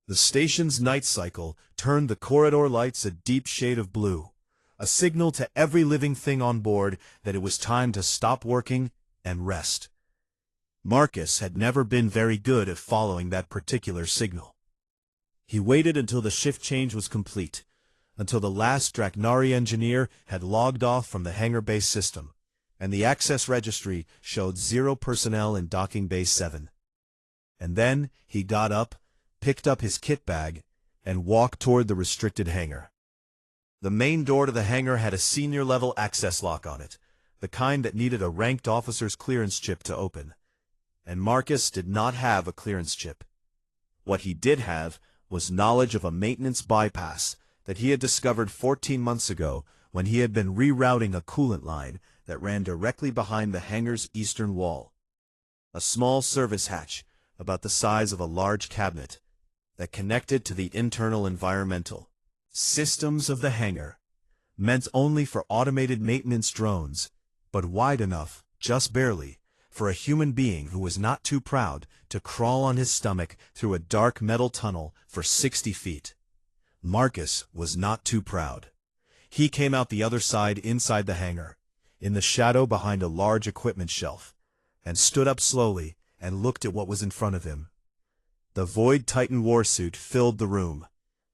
The station's night cycle turned the corridor lights a deep shade of blue, a signal to every living thing on board that it was time to stop working and rest. Marcus had never been very good at following that particular signal. He waited until the shift change was complete, until the last Draknari engineer had logged off from the hangar base system, and the access registry showed 0 personnel in docking bay 7. And then he got up, picked up his kit bag, and walked toward the restricted hangar. The main door to the hangar had a senior-level access lock on it, the kind that needed a ranked officer's clearance chip to open. And Marcus did not have a clearance chip. What he did have was knowledge of a maintenance bypass that he had discovered 14 months ago when he had been rerouting a coolant line that ran directly behind the hangar's eastern wall. A small service hatch, about the size of a large cabinet, that connected to the internal environmental systems of the hangar, meant only for automated maintenance drones, but wide enough, just barely, for a human being who was not too proud to crawl on his stomach through a dark metal tunnel for 60 feet. Marcus was not too proud. He came out the other side inside the hangar, in the shadow behind a large equipment shelf, and stood up slowly and looked at what was in front of him. The Void Titan warsuit filled the room.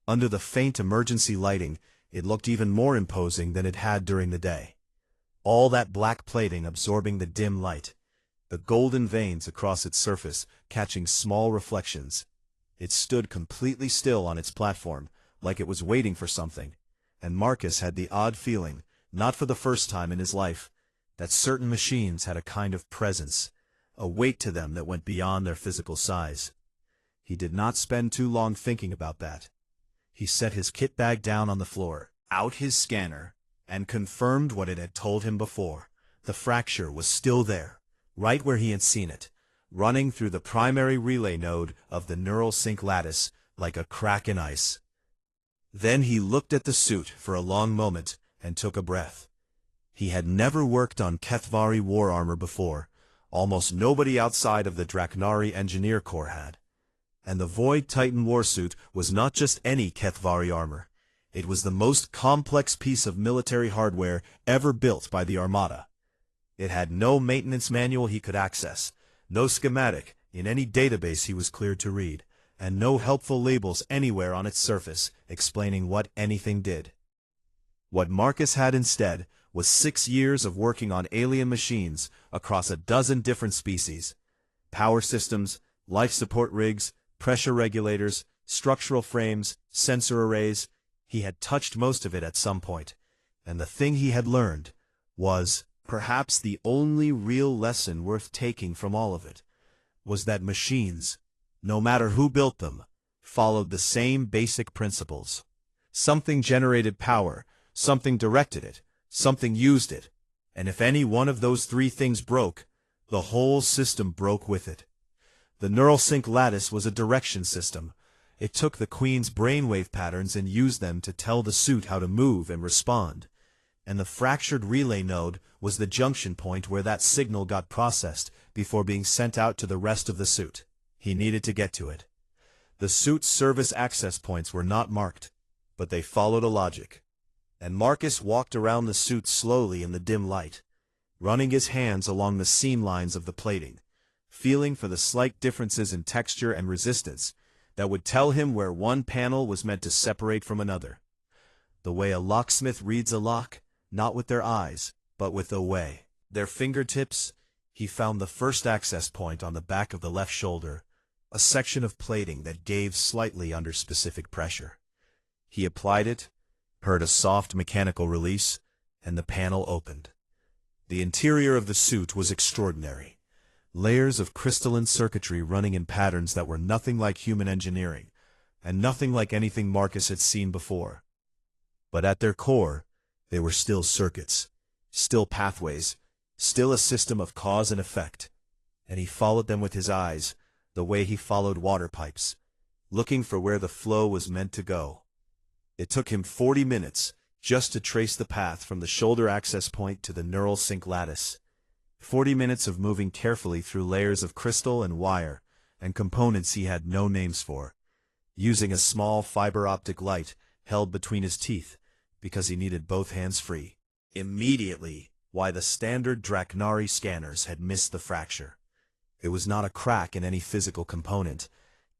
Under the faint emergency lighting, it looked even more imposing than it had during the day. All that black plating absorbing the dim light, the golden veins across its surface catching small reflections. It stood completely still on its platform, like it was waiting for something, and Marcus had the odd feeling, not for the first time in his life, that certain machines had a kind of presence, a weight to them that went beyond their physical size. He did not spend too long thinking about that. He set his kit bag down on the floor, out his scanner, and confirmed what it had told him before. The fracture was still there, right where he had seen it, running through the primary relay node of the neural sync lattice like a crack in ice. Then he looked at the suit for a long moment and took a breath. He had never worked on HFY war armor before. Almost nobody outside of the Draknari Engineer Corps had. And the Void Titan warsuit was not just any HFY armor. It was the most complex piece of military hardware ever built by the Armada. It had no maintenance manual he could access, no schematic in any database he was cleared to read, and no helpful labels anywhere on its surface explaining what anything did. What Marcus had instead was 6 years of working on alien machines across a dozen different species. Power systems, life support rigs, pressure regulators, structural frames, sensor arrays. He had touched most of it at some point, and the thing he had learned was, perhaps the only real lesson worth taking from all of it, was that machines, no matter who built them, followed the same basic principles. Something generated power, something directed it, something used it, and if any one of those 3 things broke, the whole system broke with it. The neural sync lattice was a direction system. It took the Queen's brainwave patterns and used them to tell the suit how to move and respond. And the fractured relay node was the junction point where that signal got processed before being sent out to the rest of the suit. He needed to get to it. The suit's service access points were not marked, but they followed a logic. And Marcus walked around the suit slowly in the dim light, running his hands along the seam lines of the plating, feeling for the slight differences in texture and resistance that would tell him where one panel was meant to separate from another. The way a locksmith reads a lock, not with their eyes, but with the way. Their fingertips, he found the first access point on the back of the left shoulder, a section of plating that gave slightly under specific pressure. He applied it, heard a soft mechanical release, and the panel opened. The interior of the suit was extraordinary. Layers of crystalline circuitry running in patterns that were nothing like human engineering, and nothing like anything Marcus had seen before. But at their core, they were still circuits, still pathways, still a system of cause and effect. And he followed them with his eyes, the way he followed water pipes, looking for where the flow was meant to go. It took him 40 minutes just to trace the path from the shoulder access point to the neural sync lattice. 40 minutes of moving carefully through layers of crystal and wire, and components he had no names for. using a small fiber optic light held between his teeth because he needed both hands free. Immediately, why the standard Draknari scanners had missed the fracture. It was not a crack in any physical component.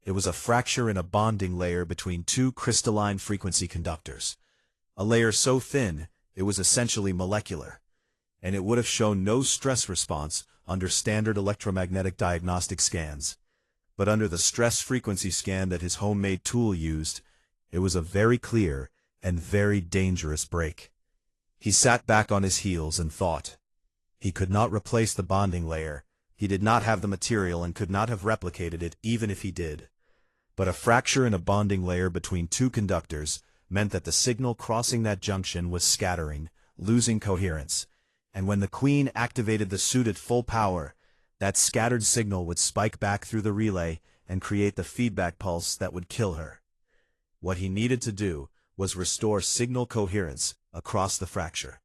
It was a fracture in a bonding layer between two crystalline frequency conductors. A layer so thin, it was essentially molecular, and it would have shown no stress response under standard electromagnetic diagnostic scans. But under the stress frequency scan that his homemade tool used, it was a very clear and very dangerous break. He sat back on his heels and thought. He could not replace the bonding layer. He did not have the material and could not have replicated it even if he did. But a fracture in a bonding layer between two conductors meant that the signal crossing that junction was scattering, losing coherence, and when the Queen activated the suit at full power, that scattered signal would spike back through the relay and create the feedback pulse that would kill her. What he needed to do was restore signal coherence across the fracture,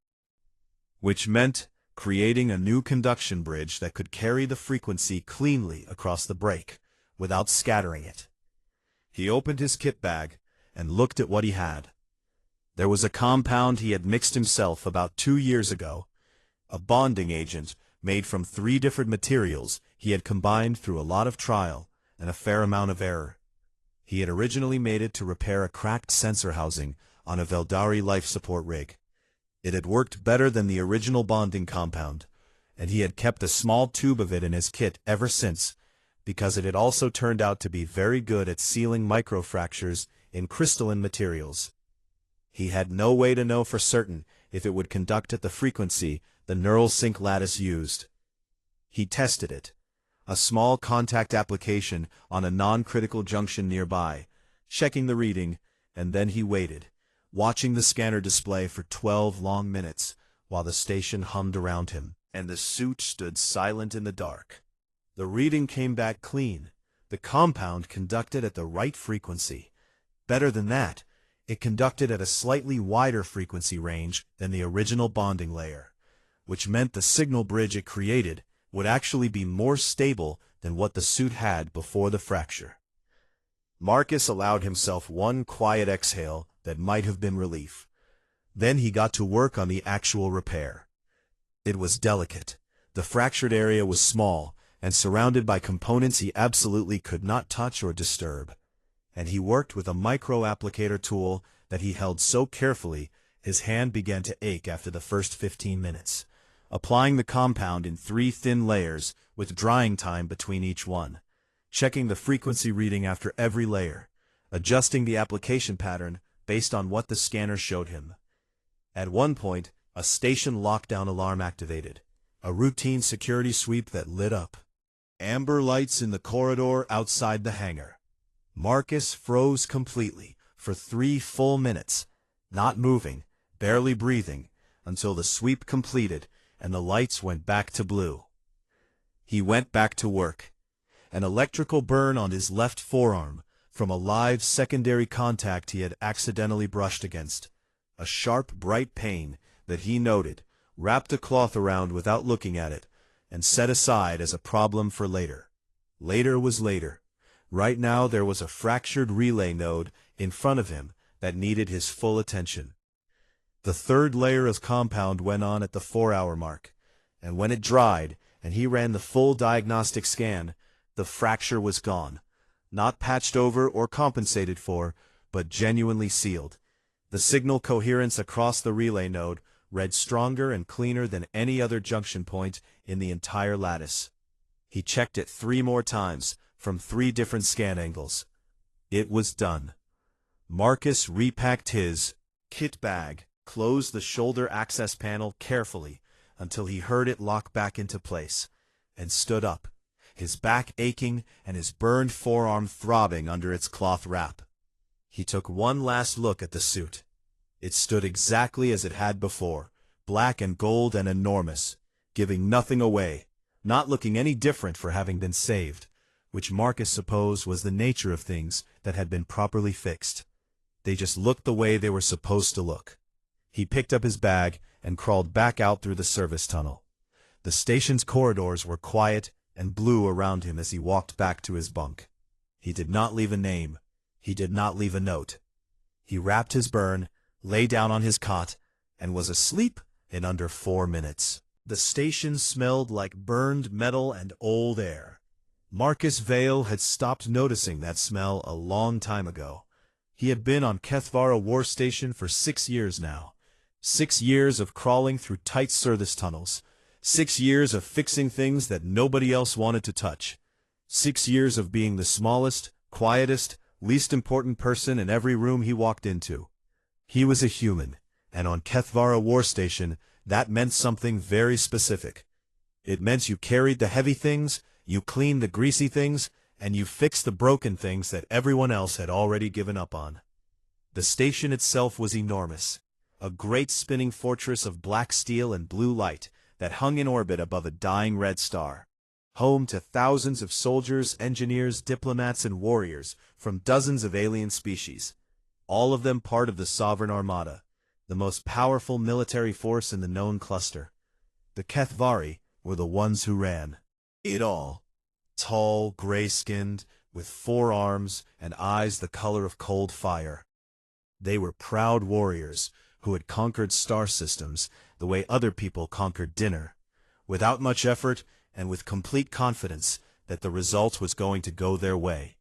which meant creating a new conduction bridge that could carry the frequency cleanly across the break, without scattering it. He opened his kit bag and looked at what he had. There was a compound he had mixed himself about 2 years ago, a bonding agent made from 3 different materials he had combined through a lot of trial and a fair amount of error. He had originally made it to repair a cracked sensor housing on a Veldari life support rig. It had worked better than the original bonding compound, and he had kept a small tube of it in his kit ever since, because it had also turned out to be very good at sealing microfractures in crystalline materials. He had no way to know for certain if it would conduct at the frequency the neural sync lattice used. He tested it, a small contact application on a non-critical junction nearby, checking the reading, and then he waited, watching the scanner display for 12 long minutes while the station hummed around him, and the suit stood silent in the dark. The reading came back clean. The compound conducted at the right frequency. Better than that, it conducted at a slightly wider frequency range than the original bonding layer, which meant the signal bridge it created would actually be more stable than what the suit had before the fracture. Marcus allowed himself one quiet exhale that might have been relief. Then he got to work on the actual repair. It was delicate. The fractured area was small and surrounded by components he absolutely could not touch or disturb. And he worked with a micro-applicator tool that he held so carefully his hand began to ache after the first 15 minutes, applying the compound in 3 thin layers with drying time between each one, checking the frequency reading after every layer, adjusting the application pattern based on what the scanner showed him. At one point, a station lockdown alarm activated, a routine security sweep that lit up. Amber lights in the corridor outside the hangar. Marcus froze completely for 3 full minutes, not moving, barely breathing, until the sweep completed and the lights went back to blue. He went back to work. An electrical burn on his left forearm from a live secondary contact he had accidentally brushed against. A sharp, bright pain that he noted, wrapped a cloth around without looking at it, and set aside as a problem for later. Later was later. Right now there was a fractured relay node in front of him that needed his full attention. The 3rd layer of compound went on at the 4-hour mark, and when it dried and he ran the full diagnostic scan, the fracture was gone. Not patched over or compensated for, but genuinely sealed. The signal coherence across the relay node read stronger and cleaner than any other junction point in the entire lattice. He checked it 3 more times, from 3 different scan angles. It was done. Marcus repacked his kit bag, closed the shoulder access panel carefully until he heard it lock back into place, and stood up, his back aching and his burned forearm throbbing under its cloth wrap. He took one last look at the suit. It stood exactly as it had before, black and gold and enormous, giving nothing away, not looking any different for having been saved, which Marcus supposed was the nature of things that had been properly fixed. They just looked the way they were supposed to look. He picked up his bag and crawled back out through the service tunnel. The station's corridors were quiet and blue around him as he walked back to his bunk. He did not leave a name. He did not leave a note. He wrapped his burn, lay down on his cot, and was asleep in under 4 minutes. The station smelled like burned metal and old air. Marcus Vale had stopped noticing that smell a long time ago. He had been on HFY War Station for 6 years now. 6 years of crawling through tight service tunnels. 6 years of fixing things that nobody else wanted to touch. 6 years of being the smallest, quietest, least important person in every room he walked into. He was a human, and on HFY War Station, that meant something very specific. It meant you carried the heavy things, you cleaned the greasy things, and you fixed the broken things that everyone else had already given up on. The station itself was enormous, a great spinning fortress of black steel and blue light that hung in orbit above a dying red star, home to thousands of soldiers, engineers, diplomats, and warriors from dozens of alien species, all of them part of the Sovereign Armada, the most powerful military force in the known cluster. The HFY were the ones who ran it all. Tall, gray-skinned, with 4 arms and eyes the color of cold fire. They were proud warriors who had conquered star systems the way other people conquered dinner, without much effort and with complete confidence that the result was going to go their way.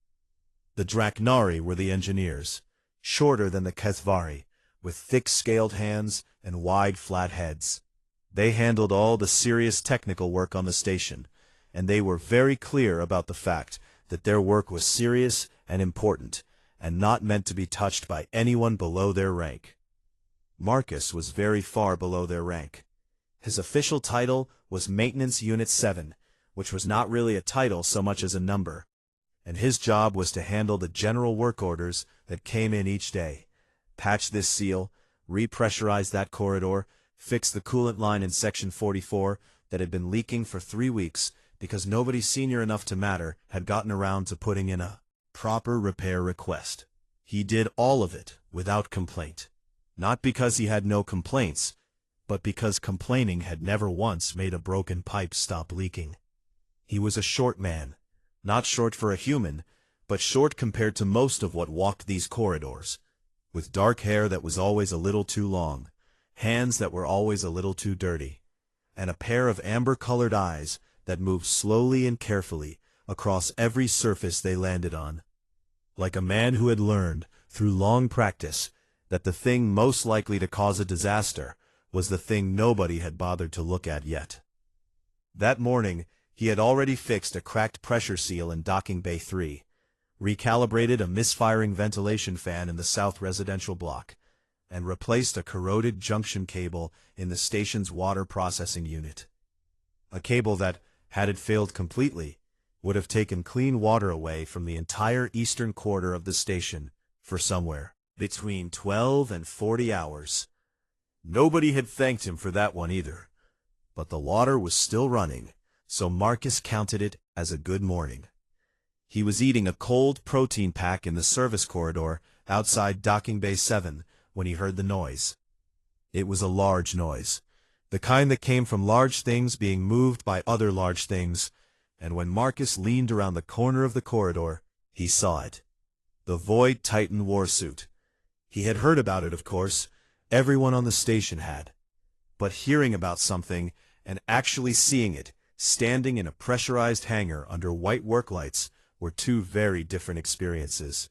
The Draknari were the engineers, shorter than the HFY, with thick scaled hands and wide flat heads. They handled all the serious technical work on the station, and they were very clear about the fact that their work was serious and important, and not meant to be touched by anyone below their rank. Marcus was very far below their rank. His official title was Maintenance Unit 7, which was not really a title so much as a number, and his job was to handle the general work orders that came in each day. Patch this seal, repressurize that corridor, fix the coolant line in Section 44 that had been leaking for 3 weeks, because nobody senior enough to matter had gotten around to putting in a proper repair request. He did all of it without complaint. Not because he had no complaints, but because complaining had never once made a broken pipe stop leaking. He was a short man, not short for a human, but short compared to most of what walked these corridors, with dark hair that was always a little too long, hands that were always a little too dirty, and a pair of amber-colored eyes that moved slowly and carefully across every surface they landed on, like a man who had learned, through long practice, that the thing most likely to cause a disaster was the thing nobody had bothered to look at yet. That morning, he had already fixed a cracked pressure seal in Docking Bay 3, recalibrated a misfiring ventilation fan in the south residential block, and replaced a corroded junction cable in the station's water processing unit. A cable that, had it failed completely, would have taken clean water away from the entire eastern quarter of the station for somewhere between 12 and 40 hours. Nobody had thanked him for that one either, but the water was still running, so Marcus counted it as a good morning. He was eating a cold protein pack in the service corridor outside Docking Bay 7 when he heard the noise. It was a large noise, the kind that came from large things being moved by other large things, and when Marcus leaned around the corner of the corridor, he saw it. The Void Titan warsuit. He had heard about it, of course. Everyone on the station had. But hearing about something and actually seeing it, standing in a pressurized hangar under white work lights, were 2 very different experiences.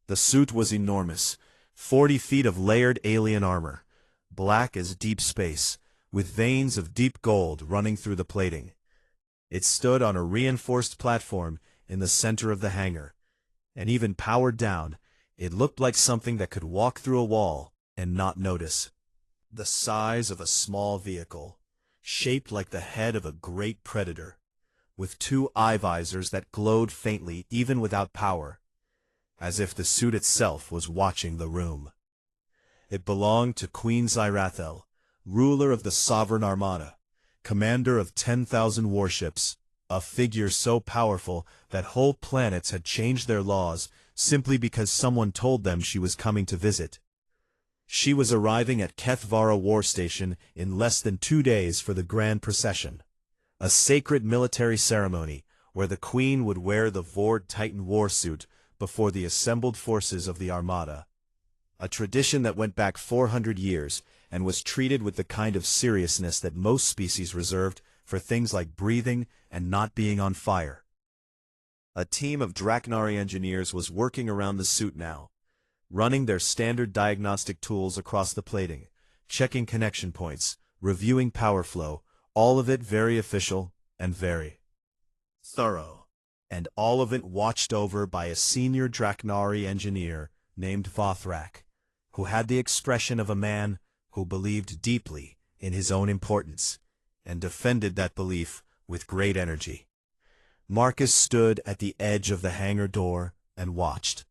The suit was enormous, 40 feet of layered alien armor, black as deep space, with veins of deep gold running through the plating. It stood on a reinforced platform in the center of the hangar, and even powered down, it looked like something that could walk through a wall and not notice. The size of a small vehicle, shaped like the head of a great predator, with 2 eye visors that glowed faintly even without power, as if the suit itself was watching the room. It belonged to Queen Zyrathel, ruler of the Sovereign Armada, commander of 10,000 warships, a figure so powerful that whole planets had changed their laws simply because someone told them she was coming to visit. She was arriving at HFY War Station in less than 2 days for the Grand Procession, a sacred military ceremony where the Queen would wear the Void Titan warsuit before the assembled forces of the Armada. A tradition that went back 400 years and was treated with the kind of seriousness that most species reserved for things like breathing and not being on fire. A team of Draknari engineers was working around the suit now, running their standard diagnostic tools across the plating, checking connection points, reviewing power flow, all of it very official and very thorough. And all of it watched over by a senior Draknari engineer named Vothrak, who had the expression of a man who believed deeply in his own importance and defended that belief with great energy. Marcus stood at the edge of the hangar door and watched.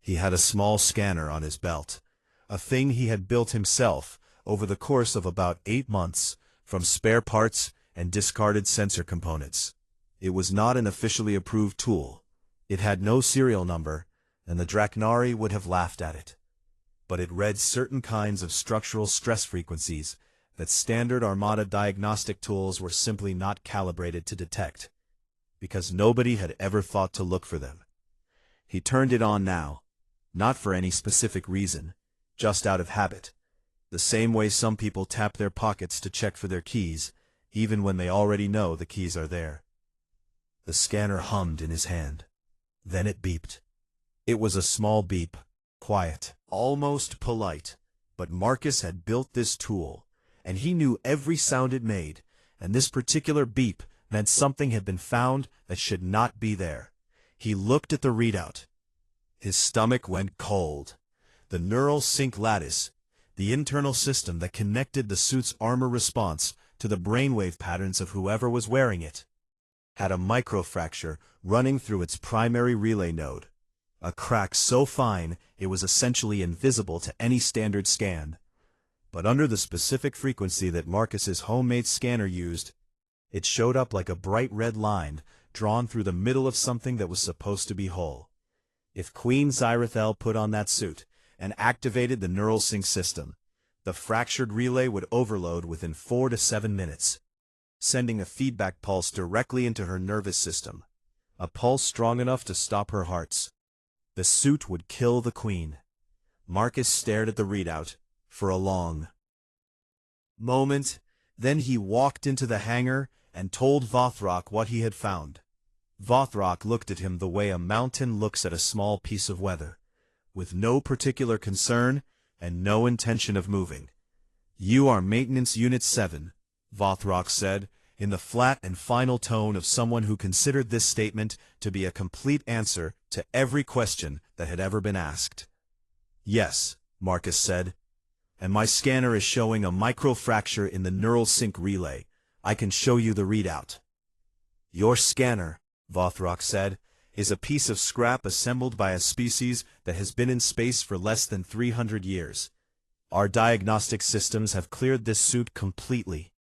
He had a small scanner on his belt, a thing he had built himself over the course of about 8 months from spare parts and discarded sensor components. It was not an officially approved tool. It had no serial number, and the Draknari would have laughed at it. But it read certain kinds of structural stress frequencies that standard Armada diagnostic tools were simply not calibrated to detect, because nobody had ever thought to look for them. He turned it on now, not for any specific reason, just out of habit, the same way some people tap their pockets to check for their keys, even when they already know the keys are there. The scanner hummed in his hand. Then it beeped. It was a small beep, quiet, almost polite, but Marcus had built this tool, and he knew every sound it made, and this particular beep meant something had been found that should not be there. He looked at the readout. His stomach went cold. The neural sync lattice, the internal system that connected the suit's armor response to the brainwave patterns of whoever was wearing it, had a microfracture running through its primary relay node, a crack so fine it was essentially invisible to any standard scan. But under the specific frequency that Marcus's homemade scanner used, it showed up like a bright red line drawn through the middle of something that was supposed to be whole. If Queen Zyrithel put on that suit and activated the neural sync system, the fractured relay would overload within 4 to 7 minutes, sending a feedback pulse directly into her nervous system, a pulse strong enough to stop her hearts. The suit would kill the Queen. Marcus stared at the readout for a long moment. Then he walked into the hangar and told Vothrak what he had found. Vothrak looked at him the way a mountain looks at a small piece of weather, with no particular concern and no intention of moving. "You are Maintenance Unit 7, Vothrak said, in the flat and final tone of someone who considered this statement to be a complete answer to every question that had ever been asked. "Yes," Marcus said, "and my scanner is showing a microfracture in the neural sync relay. I can show you the readout." "Your scanner," Vothrak said, "is a piece of scrap assembled by a species that has been in space for less than 300 years. Our diagnostic systems have cleared this suit completely.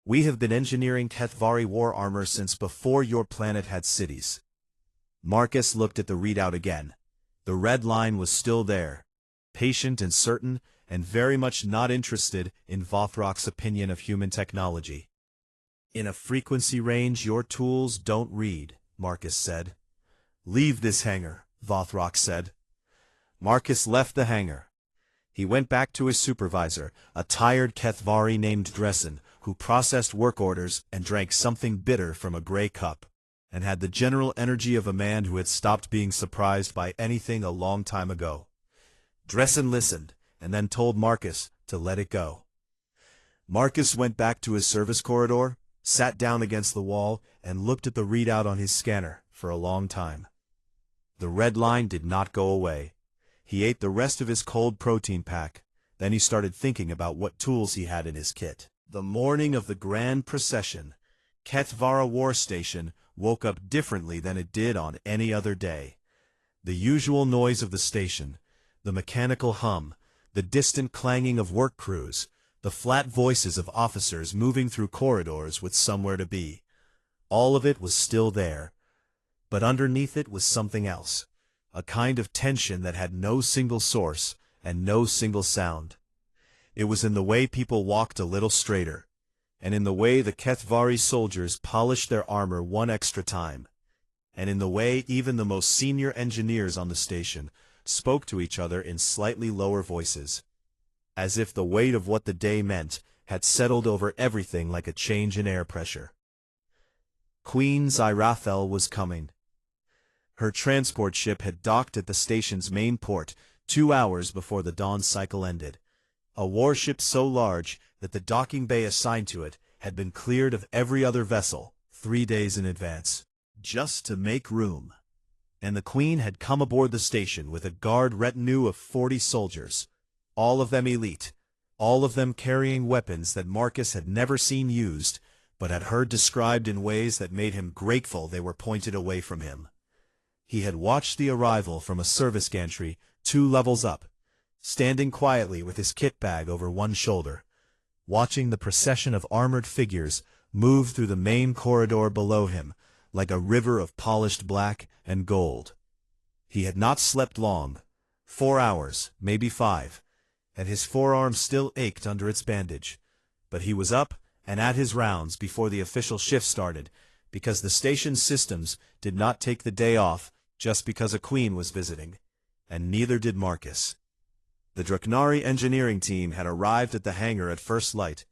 We have been engineering HFY War armor since before your planet had cities." Marcus looked at the readout again. The red line was still there, patient and certain, and very much not interested in Vothrak's opinion of human technology. "In a frequency range your tools don't read," Marcus said. "Leave this hangar," Vothrak said. Marcus left the hangar. He went back to his supervisor, a tired Kethvari named Dressen, who processed work orders and drank something bitter from a gray cup, and had the general energy of a man who had stopped being surprised by anything a long time ago. Dressen listened, and then told Marcus to let it go. Marcus went back to his service corridor, sat down against the wall, and looked at the readout on his scanner for a long time. The red line did not go away. He ate the rest of his cold protein pack. Then he started thinking about what tools he had in his kit. The morning of the grand procession, Kethvara War Station woke up differently than it did on any other day. The usual noise of the station, the mechanical hum, the distant clanging of work crews, the flat voices of officers moving through corridors with somewhere to be, all of it was still there. But underneath it was something else, a kind of tension that had no single source and no single sound. It was in the way people walked a little straighter, and in the way the Kethvari soldiers polished their armor one extra time, and in the way even the most senior engineers on the station spoke to each other in slightly lower voices, as if the weight of what the day meant had settled over everything like a change in air pressure. Queen Zirathel was coming. Her transport ship had docked at the station's main port 2 hours before the dawn cycle ended, a warship so large that the docking bay assigned to it had been cleared of every other vessel 3 days in advance, just to make room. And the Queen had come aboard the station with a guard retinue of 40 soldiers, all of them elite, all of them carrying weapons that Marcus had never seen used, but had heard described in ways that made him grateful they were pointed away from him. He had watched the arrival from a service gantry 2 levels up, standing quietly with his kit bag over one shoulder, watching the procession of armored figures move through the main corridor below him like a river of polished black and gold. He had not slept long, 4 hours, maybe 5, and his forearm still ached under its bandage, but he was up and at his rounds before the official shift started, because the station's systems did not take the day off just because a queen was visiting, and neither did Marcus. The Draknari engineering team had arrived at the hangar at first light,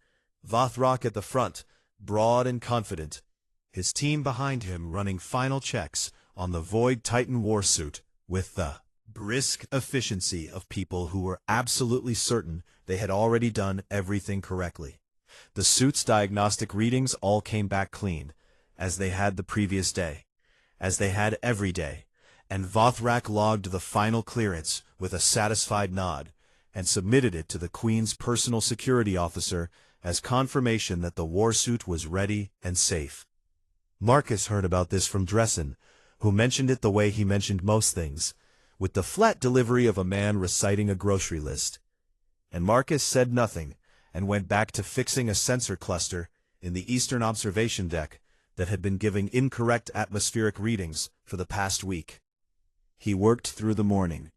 Vothrak at the front, broad and confident, his team behind him running final checks on the Void Titan warsuit with the brisk efficiency of people who were absolutely certain they had already done everything correctly. The suit's diagnostic readings all came back clean, as they had the previous day, as they had every day, and Vothrak logged the final clearance with a satisfied nod, and submitted it to the Queen's personal security officer as confirmation that the warsuit was ready and safe. Marcus heard about this from Dressen, who mentioned it the way he mentioned most things, with the flat delivery of a man reciting a grocery list. And Marcus said nothing, and went back to fixing a sensor cluster in the eastern observation deck that had been giving incorrect atmospheric readings for the past week. He worked through the morning.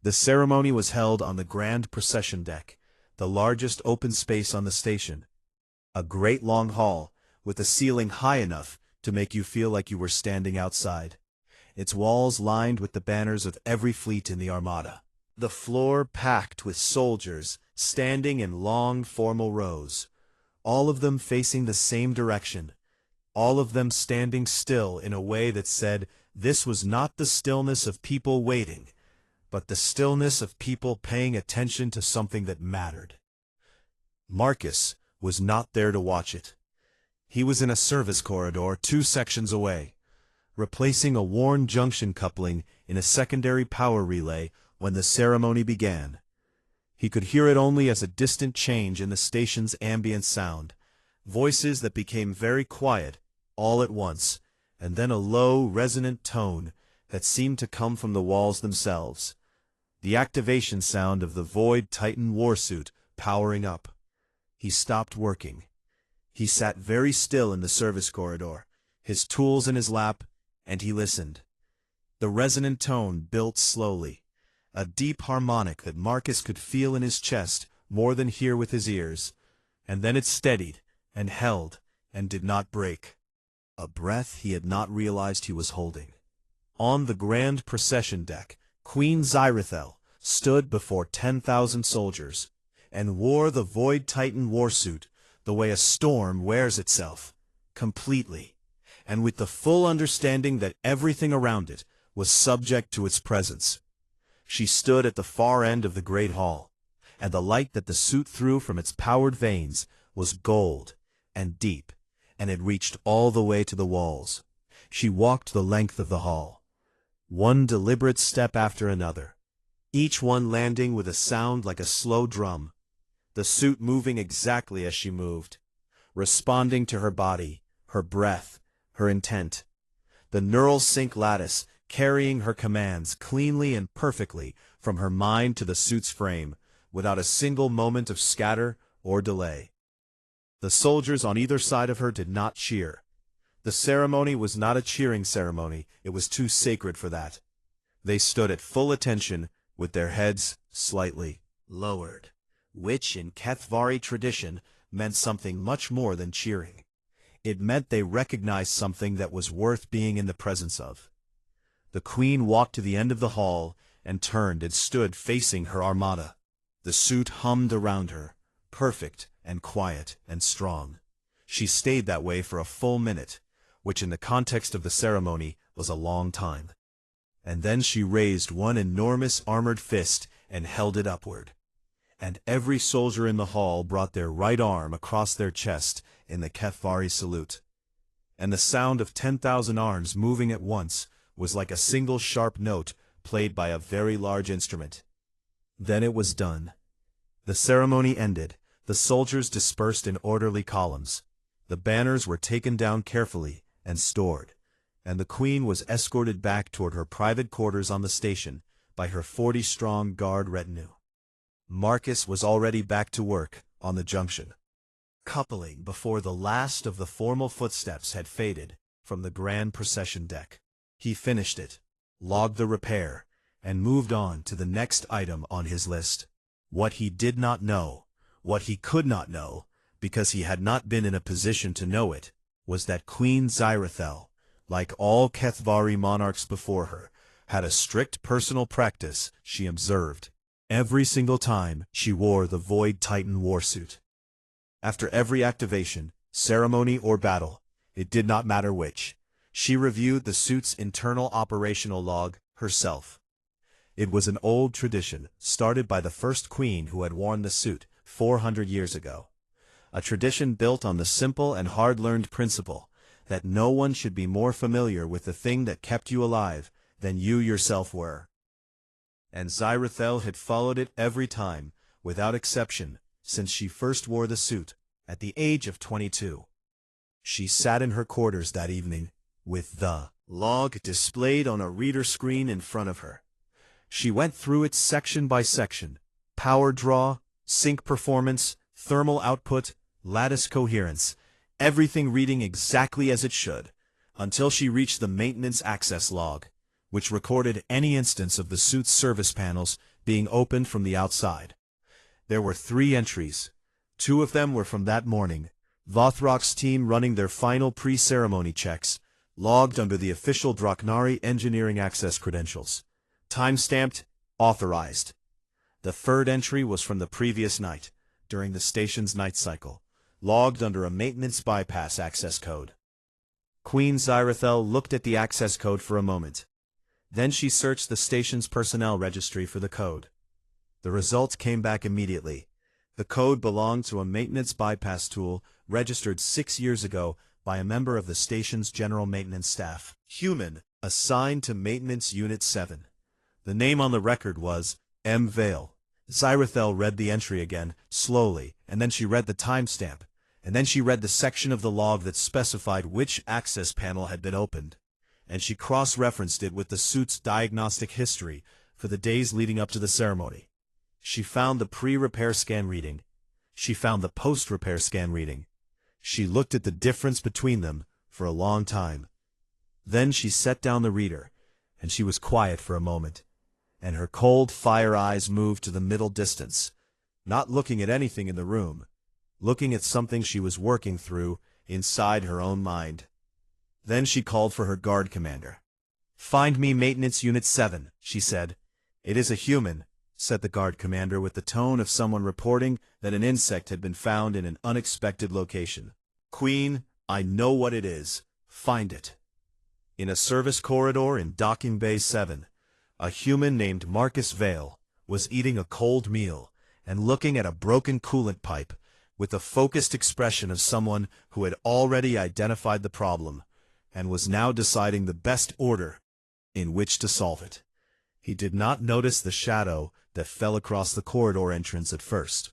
The ceremony was held on the Grand Procession Deck, the largest open space on the station. A great long hall, with a ceiling high enough to make you feel like you were standing outside, its walls lined with the banners of every fleet in the Armada. The floor packed with soldiers standing in long formal rows, all of them facing the same direction, all of them standing still in a way that said this was not the stillness of people waiting, but the stillness of people paying attention to something that mattered. Marcus was not there to watch it. He was in a service corridor 2 sections away, replacing a worn junction coupling in a secondary power relay when the ceremony began. He could hear it only as a distant change in the station's ambient sound, voices that became very quiet all at once, and then a low, resonant tone that seemed to come from the walls themselves. The activation sound of the Void Titan warsuit powering up. He stopped working. He sat very still in the service corridor, his tools in his lap, and he listened. The resonant tone built slowly, a deep harmonic that Marcus could feel in his chest more than hear with his ears, and then it steadied and held and did not break. A breath he had not realized he was holding. On the Grand Procession Deck, Queen Zirathel stood before 10,000 soldiers, and wore the Void Titan warsuit the way a storm wears itself, completely, and with the full understanding that everything around it was subject to its presence. She stood at the far end of the great hall, and the light that the suit threw from its powered veins was gold and deep, and it reached all the way to the walls. She walked the length of the hall, one deliberate step after another, each one landing with a sound like a slow drum, the suit moving exactly as she moved, responding to her body, her breath, her intent. The neural sync lattice carrying her commands cleanly and perfectly from her mind to the suit's frame, without a single moment of scatter or delay. The soldiers on either side of her did not cheer. The ceremony was not a cheering ceremony, it was too sacred for that. They stood at full attention, with their heads slightly lowered, which in Kethvari tradition meant something much more than cheering. It meant they recognized something that was worth being in the presence of. The queen walked to the end of the hall and turned and stood facing her armada. The suit hummed around her, perfect and quiet and strong. She stayed that way for a full minute, which in the context of the ceremony was a long time. And then she raised one enormous armored fist and held it upward. And every soldier in the hall brought their right arm across their chest in the Kefvari salute. And the sound of 10,000 arms moving at once was like a single sharp note played by a very large instrument. Then it was done. The ceremony ended. The soldiers dispersed in orderly columns. The banners were taken down carefully and stored, and the queen was escorted back toward her private quarters on the station by her 40-strong guard retinue. Marcus was already back to work on the junction, coupling before the last of the formal footsteps had faded from the grand procession deck. He finished it, logged the repair, and moved on to the next item on his list. What he did not know, what he could not know, because he had not been in a position to know it, was that Queen Zyrethel, like all Kethvari monarchs before her, had a strict personal practice she observed every single time she wore the Void Titan warsuit. After every activation, ceremony, or battle, it did not matter which, she reviewed the suit's internal operational log herself. It was an old tradition, started by the first queen who had worn the suit 400 years ago. A tradition built on the simple and hard-learned principle that no one should be more familiar with the thing that kept you alive than you yourself were. And Zyrethel had followed it every time, without exception, since she first wore the suit, at the age of 22. She sat in her quarters that evening, with the log displayed on a reader screen in front of her. She went through it section by section: power draw, sync performance, thermal output, lattice coherence, everything reading exactly as it should, until she reached the maintenance access log, which recorded any instance of the suit's service panels being opened from the outside. There were 3 entries. 2 of them were from that morning, Vothrok's team running their final pre-ceremony checks, logged under the official Draknari engineering access credentials. Time-stamped, authorized. The 3rd entry was from the previous night, during the station's night cycle, logged under a maintenance bypass access code. Queen Zyrethel looked at the access code for a moment. Then she searched the station's personnel registry for the code. The results came back immediately. The code belonged to a maintenance bypass tool registered 6 years ago by a member of the station's general maintenance staff. Human, assigned to Maintenance Unit 7. The name on the record was M. Vale. Zyrethel read the entry again, slowly, and then she read the timestamp, and then she read the section of the log that specified which access panel had been opened, and she cross-referenced it with the suit's diagnostic history for the days leading up to the ceremony. She found the pre-repair scan reading. She found the post-repair scan reading. She looked at the difference between them for a long time. Then she set down the reader, and she was quiet for a moment, and her cold fire eyes moved to the middle distance, not looking at anything in the room, looking at something she was working through inside her own mind. Then she called for her guard commander. "Find me Maintenance Unit 7, she said. "It is a human," said the guard commander with the tone of someone reporting that an insect had been found in an unexpected location. "Queen, I know what it is. Find it." In a service corridor in Docking Bay 7, a human named Marcus Vale was eating a cold meal and looking at a broken coolant pipe with the focused expression of someone who had already identified the problem and was now deciding the best order in which to solve it. He did not notice the shadow that fell across the corridor entrance at first.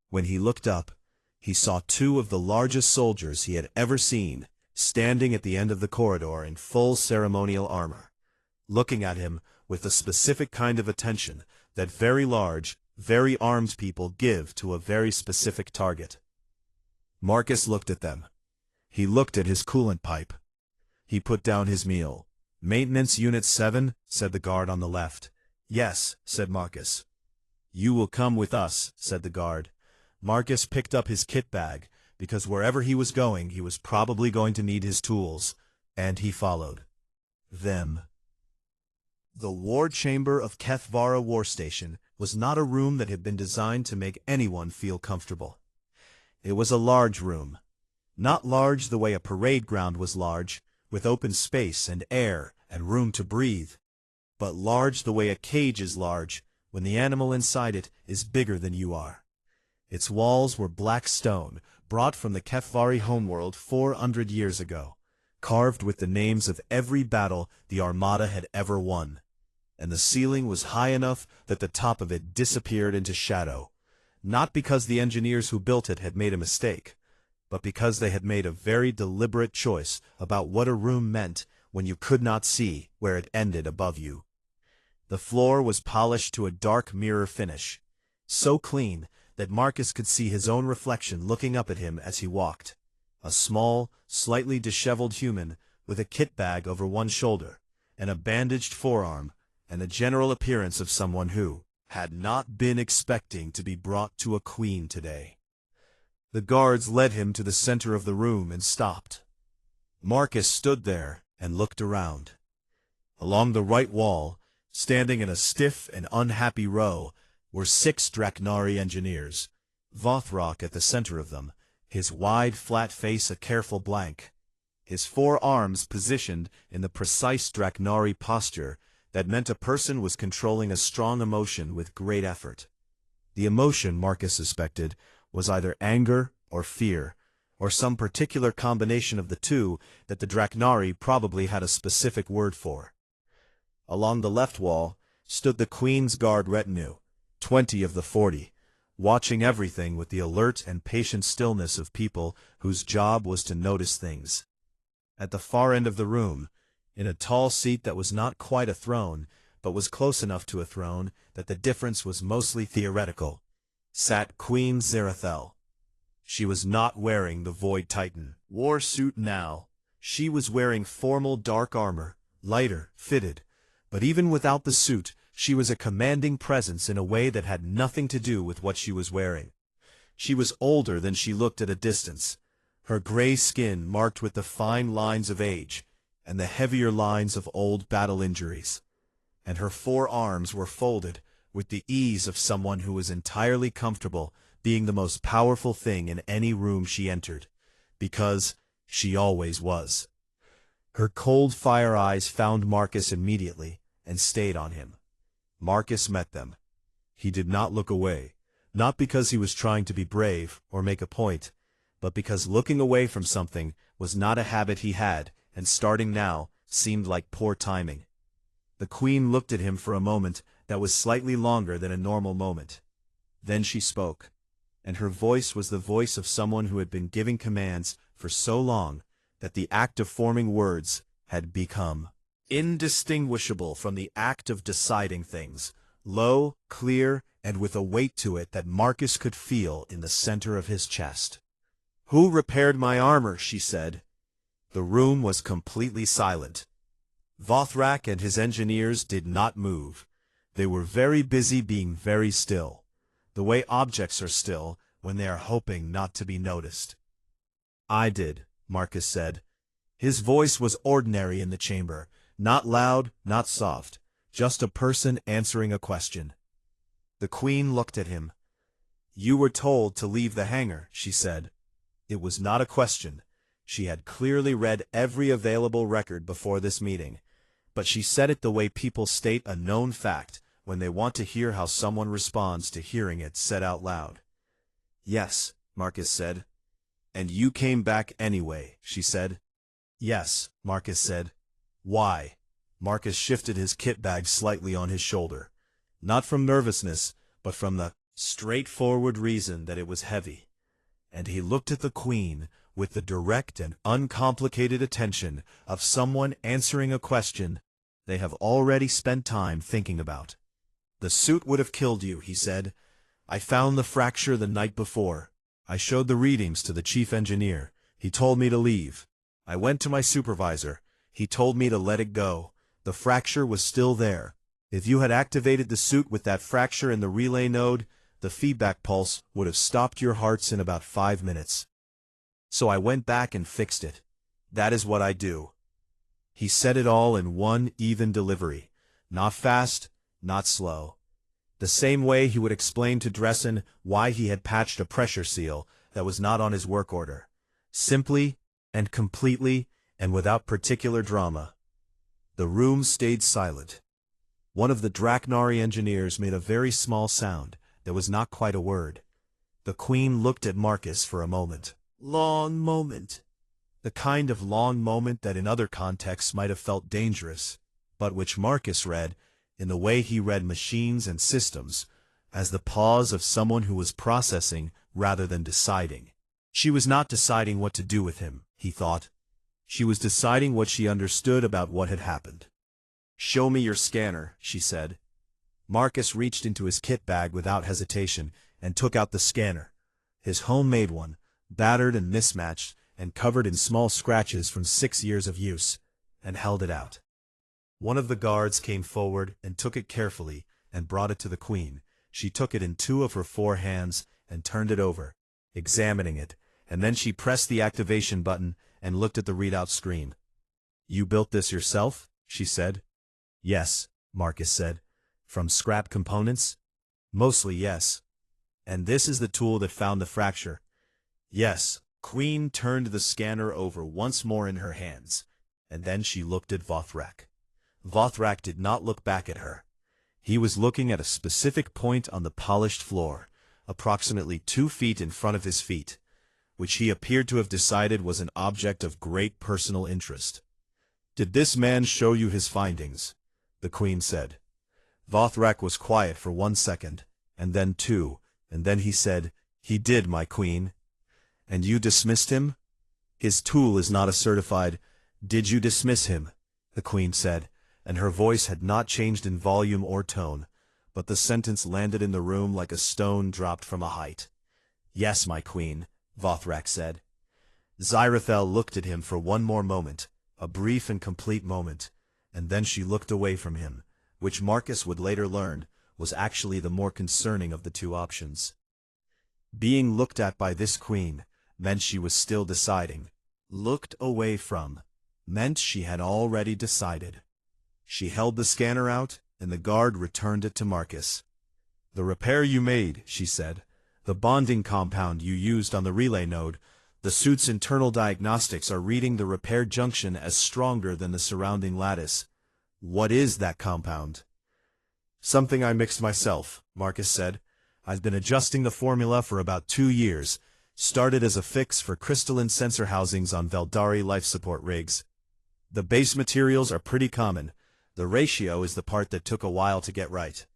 When he looked up, he saw 2 of the largest soldiers he had ever seen standing at the end of the corridor in full ceremonial armor, looking at him with the specific kind of attention that very large, very armed people give to a very specific target. Marcus looked at them. He looked at his coolant pipe. He put down his meal. "Maintenance Unit 7, said the guard on the left. "Yes," said Marcus. "You will come with us," said the guard. Marcus picked up his kit bag, because wherever he was going, he was probably going to need his tools, and he followed them. The war chamber of HFY War Station was not a room that had been designed to make anyone feel comfortable. It was a large room. Not large the way a parade ground was large, with open space and air and room to breathe, but large the way a cage is large when the animal inside it is bigger than you are. Its walls were black stone, brought from the HFY homeworld 400 years ago, carved with the names of every battle the Armada had ever won, and the ceiling was high enough that the top of it disappeared into shadow, not because the engineers who built it had made a mistake, but because they had made a very deliberate choice about what a room meant when you could not see where it ended above you. The floor was polished to a dark mirror finish, so clean that Marcus could see his own reflection looking up at him as he walked, a small, slightly disheveled human with a kit bag over one shoulder, and a bandaged forearm, and the general appearance of someone who had not been expecting to be brought to a queen today. The guards led him to the center of the room and stopped. Marcus stood there and looked around. Along the right wall, standing in a stiff and unhappy row, were 6 Draknari engineers, Vothrak at the center of them, his wide, flat face a careful blank, his 4 arms positioned in the precise Draknari posture that meant a person was controlling a strong emotion with great effort. The emotion, Marcus suspected, was either anger or fear, or some particular combination of the two that the Draknari probably had a specific word for. Along the left wall stood the Queen's Guard retinue, 20 of the 40, watching everything with the alert and patient stillness of people whose job was to notice things. At the far end of the room, in a tall seat that was not quite a throne, but was close enough to a throne that the difference was mostly theoretical, sat Queen Zerathel. She was not wearing the Void Titan war suit now. She was wearing formal dark armor, lighter, fitted, but even without the suit, she was a commanding presence in a way that had nothing to do with what she was wearing. She was older than she looked at a distance, her gray skin marked with the fine lines of age and the heavier lines of old battle injuries, and her 4 arms were folded with the ease of someone who was entirely comfortable being the most powerful thing in any room she entered, because she always was. Her cold fire eyes found Marcus immediately and stayed on him. Marcus met them. He did not look away, not because he was trying to be brave or make a point, but because looking away from something was not a habit he had, and starting now seemed like poor timing. The Queen looked at him for a moment that was slightly longer than a normal moment. Then she spoke, and her voice was the voice of someone who had been giving commands for so long that the act of forming words had become indistinguishable from the act of deciding things, low, clear, and with a weight to it that Marcus could feel in the center of his chest. "Who repaired my armor?" she said. The room was completely silent. Vothrak and his engineers did not move. They were very busy being very still, the way objects are still when they are hoping not to be noticed. "I did," Marcus said. His voice was ordinary in the chamber, not loud, not soft, just a person answering a question. The Queen looked at him. "You were told to leave the hangar," she said. It was not a question. She had clearly read every available record before this meeting, but she said it the way people state a known fact when they want to hear how someone responds to hearing it said out loud. "Yes," Marcus said. "And you came back anyway," she said. "Yes," Marcus said. "Why?" Marcus shifted his kit bag slightly on his shoulder, not from nervousness, but from the straightforward reason that it was heavy. And he looked at the Queen with the direct and uncomplicated attention of someone answering a question they have already spent time thinking about. "The suit would have killed you," he said. "I found the fracture the night before. I showed the readings to the chief engineer. He told me to leave. I went to my supervisor. He told me to let it go. The fracture was still there. If you had activated the suit with that fracture in the relay node, the feedback pulse would have stopped your hearts in about 5 minutes. So I went back and fixed it. That is what I do. He said it all in one even delivery. Not fast, not slow. The same way he would explain to Dressen why he had patched a pressure seal that was not on his work order. Simply and completely and without particular drama. The room stayed silent. One of the Draknari engineers made a very small sound that was not quite a word. The Queen looked at Marcus for a moment. Long moment. The kind of long moment that in other contexts might have felt dangerous, but which Marcus read, in the way he read machines and systems, as the pause of someone who was processing rather than deciding. She was not deciding what to do with him, he thought. She was deciding what she understood about what had happened. "Show me your scanner," she said. Marcus reached into his kit bag without hesitation and took out the scanner. His homemade one, battered and mismatched, and covered in small scratches from 6 years of use, and held it out. One of the guards came forward and took it carefully and brought it to the Queen. She took it in 2 of her 4 hands and turned it over, examining it, and then she pressed the activation button and looked at the readout screen. "You built this yourself?" she said. "Yes," Marcus said. "From scrap components?" "Mostly, yes." "And this is the tool that found the fracture?" "Yes." Queen turned the scanner over once more in her hands, and then she looked at Vothrak. Vothrak did not look back at her. He was looking at a specific point on the polished floor, approximately 2 feet in front of his feet, which he appeared to have decided was an object of great personal interest. "Did this man show you his findings?" the Queen said. Vothrak was quiet for 1 second, and then 2, and then he said, "He did, my Queen." "And you dismissed him?" "His tool is not a certified—" "Did you dismiss him?" the Queen said, and her voice had not changed in volume or tone, but the sentence landed in the room like a stone dropped from a height. "Yes, my Queen," Vothrak said. Ziraphel looked at him for one more moment, a brief and complete moment, and then she looked away from him, which Marcus would later learn was actually the more concerning of the 2 options. Being looked at by this Queen meant she was still deciding. Looked away from meant she had already decided. She held the scanner out, and the guard returned it to Marcus. "The repair you made," she said, "the bonding compound you used on the relay node, the suit's internal diagnostics are reading the repair junction as stronger than the surrounding lattice. What is that compound?" "Something I mixed myself," Marcus said. "I've been adjusting the formula for about 2 years. Started as a fix for crystalline sensor housings on Veldari life support rigs. The base materials are pretty common. The ratio is the part that took a while to get right."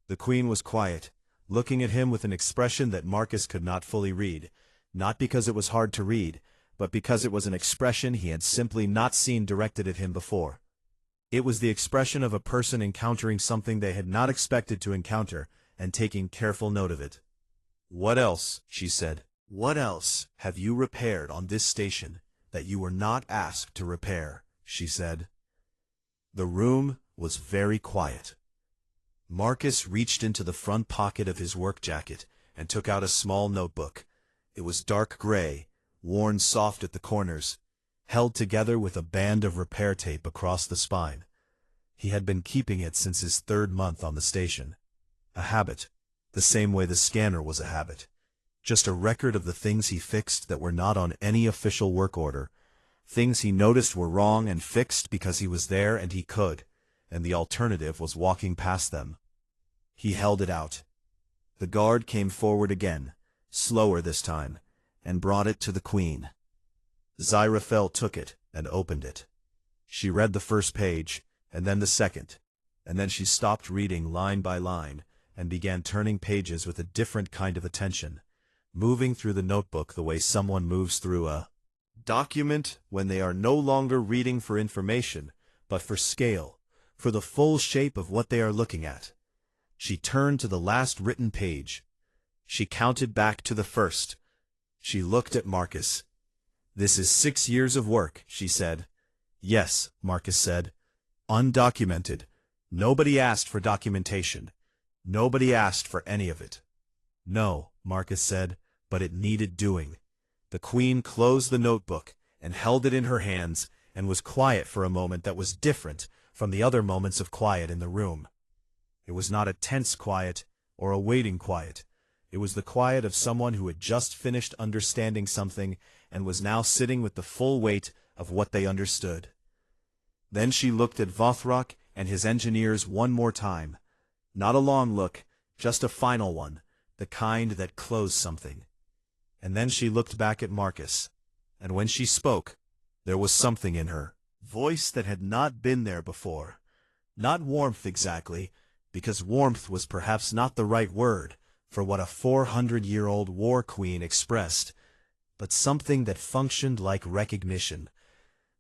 The Queen was quiet, looking at him with an expression that Marcus could not fully read, not because it was hard to read, but because it was an expression he had simply not seen directed at him before. It was the expression of a person encountering something they had not expected to encounter, and taking careful note of it. "What else?" she said. "What else have you repaired on this station that you were not asked to repair?" she said. The room was very quiet. Marcus reached into the front pocket of his work jacket and took out a small notebook. It was dark gray, worn soft at the corners, held together with a band of repair tape across the spine. He had been keeping it since his 3rd month on the station. A habit, the same way the scanner was a habit. Just a record of the things he fixed that were not on any official work order. Things he noticed were wrong and fixed because he was there and he could, and the alternative was walking past them. He held it out. The guard came forward again, slower this time, and brought it to the Queen. Ziraphel took it and opened it. She read the first page, and then the second, and then she stopped reading line by line, and began turning pages with a different kind of attention, moving through the notebook the way someone moves through a document when they are no longer reading for information, but for scale, for the full shape of what they are looking at. She turned to the last written page. She counted back to the first. She looked at Marcus. "This is 6 years of work," she said. "Yes," Marcus said. "Undocumented. Nobody asked for documentation. Nobody asked for any of it." "No," Marcus said, "but it needed doing. The Queen closed the notebook and held it in her hands and was quiet for a moment that was different from the other moments of quiet in the room. It was not a tense quiet or a waiting quiet. It was the quiet of someone who had just finished understanding something and was now sitting with the full weight of what they understood. Then she looked at Vothrak and his engineers one more time. Not a long look, just a final one, the kind that closed something. And then she looked back at Marcus, and when she spoke, there was something in her voice that had not been there before. Not warmth exactly, because warmth was perhaps not the right word for what a 400-year-old war queen expressed, but something that functioned like recognition,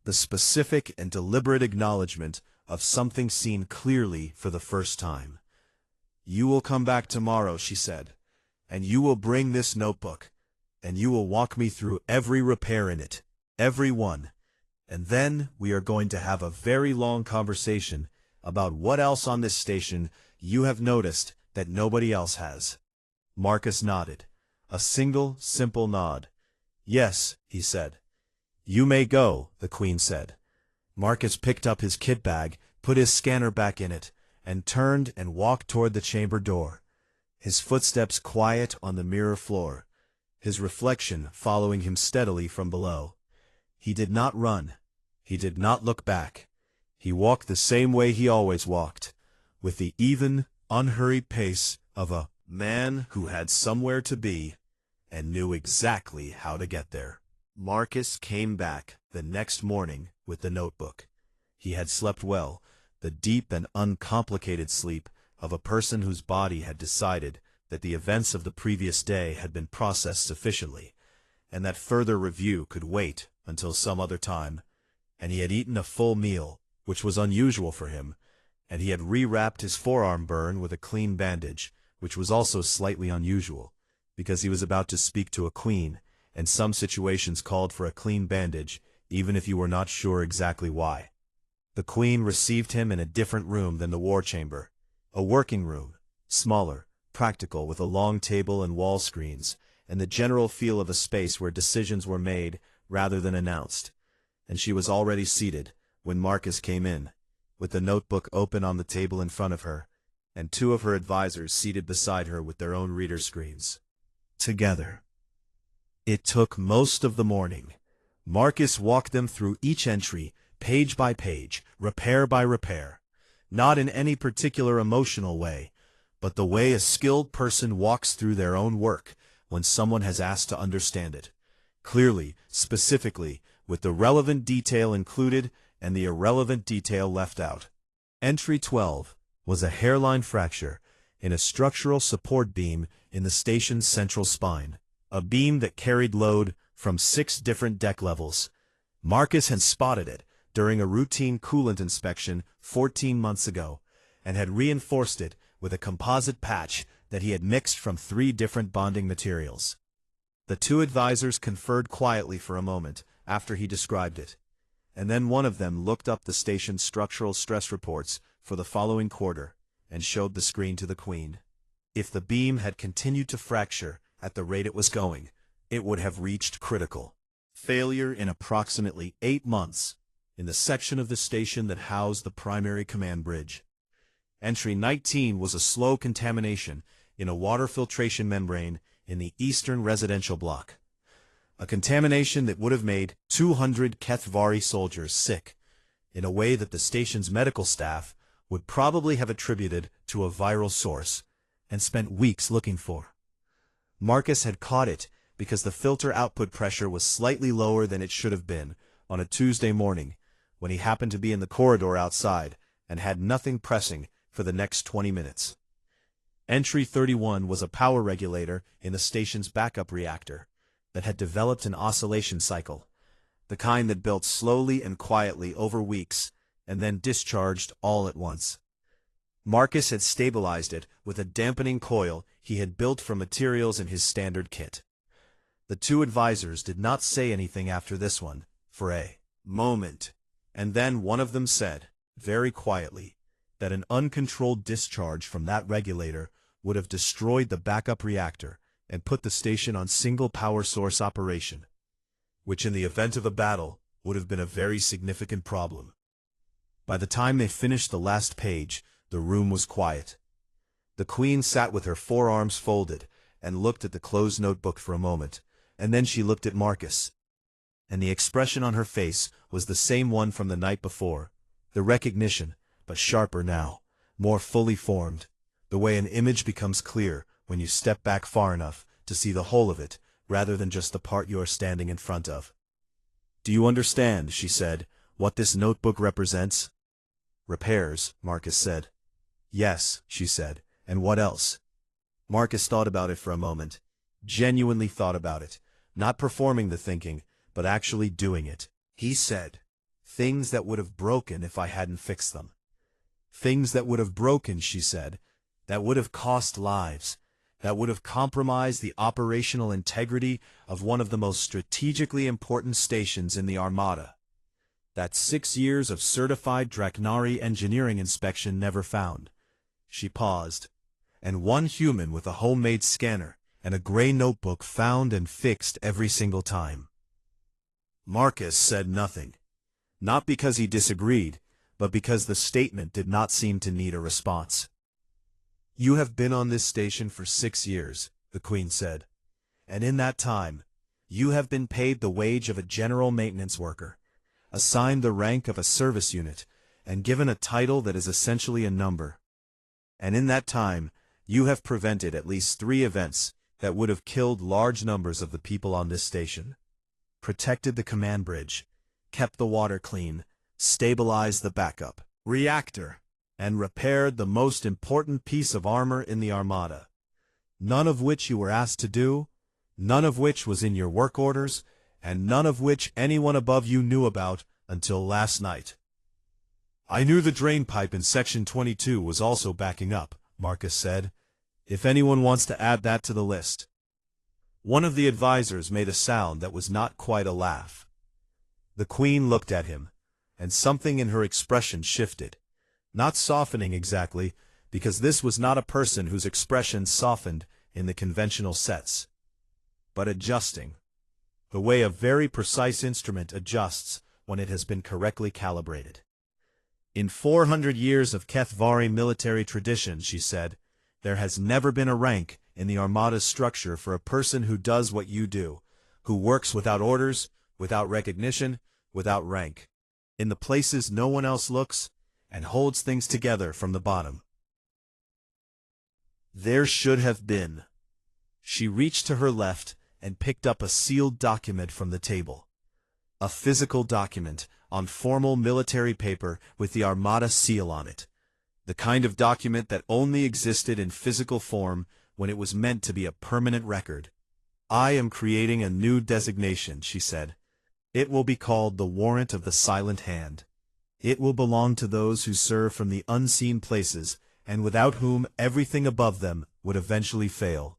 the specific and deliberate acknowledgement of something seen clearly for the first time. "You will come back tomorrow," she said, "and you will bring this notebook, and you will walk me through every repair in it, every one, and then we are going to have a very long conversation about what else on this station you have noticed that nobody else has." Marcus nodded, a single, simple nod. "Yes," he said. "You may go," the Queen said. Marcus picked up his kit bag, put his scanner back in it, and turned and walked toward the chamber door, his footsteps quiet on the mirror floor, his reflection following him steadily from below. He did not run. He did not look back. He walked the same way he always walked, with the even, unhurried pace of a man who had somewhere to be and knew exactly how to get there. Marcus came back the next morning with the notebook. He had slept well, the deep and uncomplicated sleep of a person whose body had decided that the events of the previous day had been processed sufficiently, and that further review could wait until some other time, and he had eaten a full meal, which was unusual for him, and he had rewrapped his forearm burn with a clean bandage, which was also slightly unusual, because he was about to speak to a queen, and some situations called for a clean bandage, even if you were not sure exactly why. The Queen received him in a different room than the war chamber, a working room, smaller, practical, with a long table and wall screens, and the general feel of a space where decisions were made rather than announced. And she was already seated when Marcus came in, with the notebook open on the table in front of her, and two of her advisors seated beside her with their own reader screens. Together. It took most of the morning. Marcus walked them through each entry, page by page, repair by repair, not in any particular emotional way, but the way a skilled person walks through their own work when someone has asked to understand it, clearly, specifically, with the relevant detail included and the irrelevant detail left out. Entry 12 was a hairline fracture in a structural support beam in the station's central spine, a beam that carried load from 6 different deck levels. Marcus had spotted it during a routine coolant inspection 14 months ago, and had reinforced it with a composite patch that he had mixed from 3 different bonding materials. The two advisors conferred quietly for a moment after he described it, and then one of them looked up the station's structural stress reports for the following quarter and showed the screen to the Queen. If the beam had continued to fracture at the rate it was going, it would have reached critical failure in approximately 8 months in the section of the station that housed the primary command bridge. Entry 19 was a slow contamination in a water filtration membrane in the eastern residential block. A contamination that would have made 200 Kethvari soldiers sick, in a way that the station's medical staff would probably have attributed to a viral source and spent weeks looking for. Marcus had caught it because the filter output pressure was slightly lower than it should have been on a Tuesday morning when he happened to be in the corridor outside and had nothing pressing for the next 20 minutes. Entry 31 was a power regulator in the station's backup reactor that had developed an oscillation cycle, the kind that built slowly and quietly over weeks and then discharged all at once. Marcus had stabilized it with a dampening coil he had built from materials in his standard kit. The two advisors did not say anything after this one, for a moment, and then one of them said, very quietly, that an uncontrolled discharge from that regulator would have destroyed the backup reactor and put the station on single power source operation. which in the event of a battle would have been a very significant problem. By the time they finished the last page, the room was quiet. The Queen sat with her forearms folded and looked at the closed notebook for a moment, and then she looked at Marcus. And the expression on her face was the same one from the night before, the recognition, but sharper now, more fully formed, the way an image becomes clear when you step back far enough to see the whole of it, rather than just the part you are standing in front of. "Do you understand," she said, "what this notebook represents?" "Repairs," Marcus said. "Yes," she said, "and what else?" Marcus thought about it for a moment, genuinely thought about it, not performing the thinking, but actually doing it. He said, "Things that would have broken if I hadn't fixed them." "Things that would have broken," she said, "that would have cost lives, that would have compromised the operational integrity of one of the most strategically important stations in the Armada, that 6 years of certified Draknari engineering inspection never found." She paused. "And one human with a homemade scanner and a gray notebook found and fixed every single time." Marcus said nothing, not because he disagreed, but because the statement did not seem to need a response. "You have been on this station for 6 years, the Queen said, "and in that time, you have been paid the wage of a general maintenance worker, assigned the rank of a service unit, and given a title that is essentially a number. And in that time, you have prevented at least 3 events that would have killed large numbers of the people on this station, protected the command bridge, kept the water clean, stabilized the backup reactor, and repaired the most important piece of armor in the Armada. None of which you were asked to do, none of which was in your work orders, and none of which anyone above you knew about until last night." "I knew the drain pipe in Section 22 was also backing up," Marcus said. "If anyone wants to add that to the list." One of the advisors made a sound that was not quite a laugh. The Queen looked at him, and something in her expression shifted. Not softening exactly, because this was not a person whose expression softened in the conventional sets, but adjusting, the way a very precise instrument adjusts when it has been correctly calibrated. "In 400 years of Kethvari military tradition," she said, "there has never been a rank in the Armada's structure for a person who does what you do, who works without orders, without recognition, without rank, in the places no one else looks, and holds things together from the bottom. There should have been." She reached to her left and picked up a sealed document from the table. A physical document on formal military paper with the Armada seal on it. The kind of document that only existed in physical form when it was meant to be a permanent record. "I am creating a new designation," she said. "It will be called the Warrant of the Silent Hand. It will belong to those who serve from the unseen places, and without whom everything above them would eventually fail."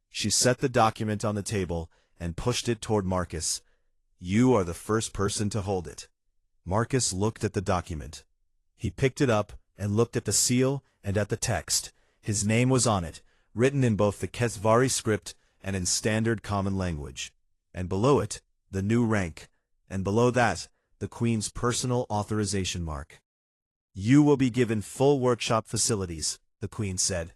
She set the document on the table and pushed it toward Marcus. "You are the first person to hold it." Marcus looked at the document. He picked it up and looked at the seal and at the text. His name was on it, written in both the Kethvari script and in standard common language. And below it, the new rank, and below that, the Queen's personal authorization mark. "You will be given full workshop facilities," the Queen said.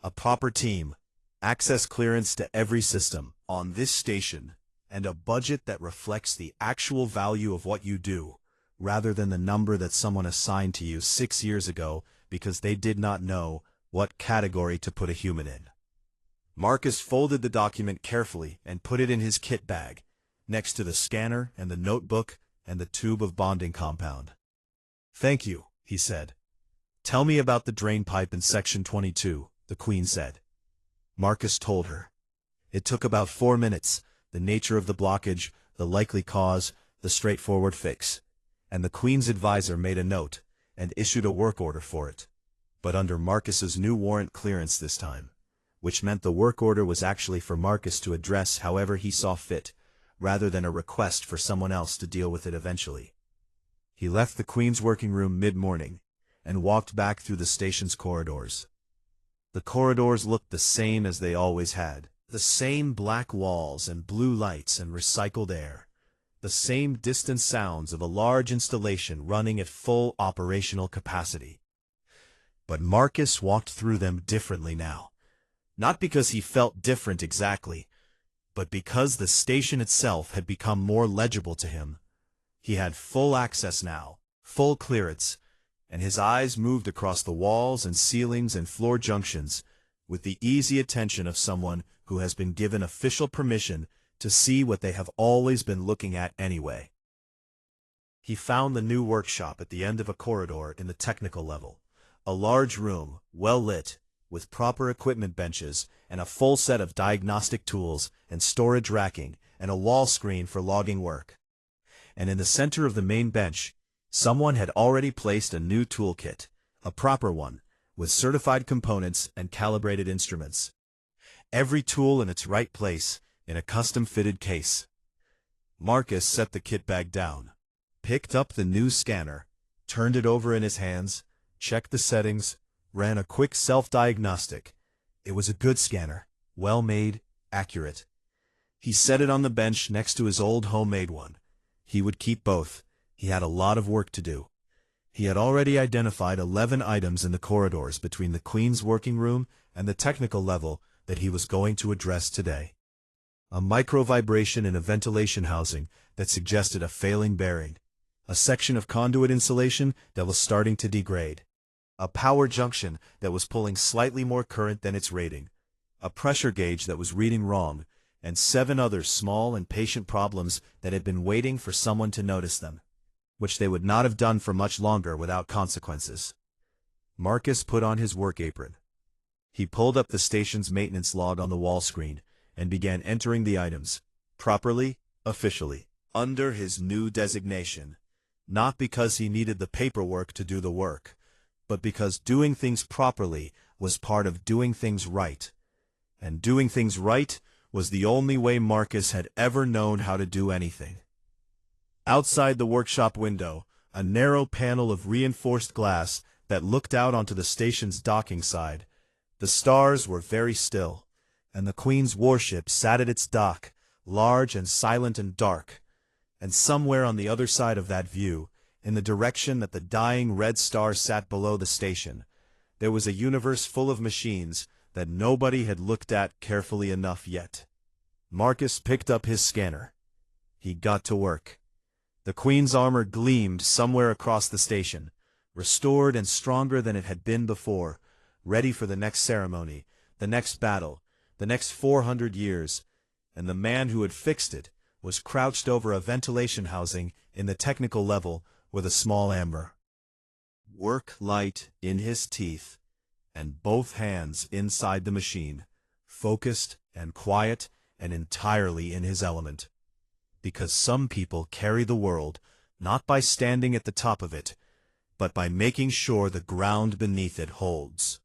"A proper team, access clearance to every system on this station, and a budget that reflects the actual value of what you do, rather than the number that someone assigned to you 6 years ago because they did not know what category to put a human in." Marcus folded the document carefully and put it in his kit bag, next to the scanner and the notebook and the tube of bonding compound. "Thank you," he said. "Tell me about the drain pipe in Section 22, the Queen said. Marcus told her. It took about 4 minutes, the nature of the blockage, the likely cause, the straightforward fix. And the Queen's advisor made a note, and issued a work order for it. But under Marcus's new warrant clearance this time, which meant the work order was actually for Marcus to address however he saw fit, rather than a request for someone else to deal with it eventually. He left the Queen's working room mid-morning, and walked back through the station's corridors. The corridors looked the same as they always had, the same black walls and blue lights and recycled air, the same distant sounds of a large installation running at full operational capacity. But Marcus walked through them differently now. Not because he felt different exactly, but because the station itself had become more legible to him. He had full access now, full clearance, and his eyes moved across the walls and ceilings and floor junctions with the easy attention of someone who has been given official permission to see what they have always been looking at anyway. He found the new workshop at the end of a corridor in the technical level, a large room, well lit, with proper equipment benches and a full set of diagnostic tools and storage racking and a wall screen for logging work. And in the center of the main bench, someone had already placed a new toolkit, a proper one, with certified components and calibrated instruments. Every tool in its right place, in a custom-fitted case. Marcus set the kit bag down, picked up the new scanner, turned it over in his hands, checked the settings, ran a quick self-diagnostic. It was a good scanner, well-made, accurate. He set it on the bench next to his old homemade one. He would keep both. He had a lot of work to do. He had already identified 11 items in the corridors between the Queen's working room and the technical level that he was going to address today. A micro-vibration in a ventilation housing that suggested a failing bearing, a section of conduit insulation that was starting to degrade, a power junction that was pulling slightly more current than its rating, a pressure gauge that was reading wrong, and 7 other small and patient problems that had been waiting for someone to notice them, which they would not have done for much longer without consequences. Marcus put on his work apron. He pulled up the station's maintenance log on the wall screen and began entering the items, properly, officially, under his new designation, not because he needed the paperwork to do the work, but because doing things properly was part of doing things right. And doing things right was the only way Marcus had ever known how to do anything. Outside the workshop window, a narrow panel of reinforced glass that looked out onto the station's docking side. The stars were very still, and the Queen's warship sat at its dock, large and silent and dark. And somewhere on the other side of that view, in the direction that the dying red star sat below the station, there was a universe full of machines that nobody had looked at carefully enough yet. Marcus picked up his scanner. He got to work. The Queen's armor gleamed somewhere across the station, restored and stronger than it had been before, ready for the next ceremony, the next battle, the next 400 years, and the man who had fixed it was crouched over a ventilation housing in the technical level with a small amber work light in his teeth, and both hands inside the machine, focused and quiet and entirely in his element. Because some people carry the world not by standing at the top of it, but by making sure the ground beneath it holds.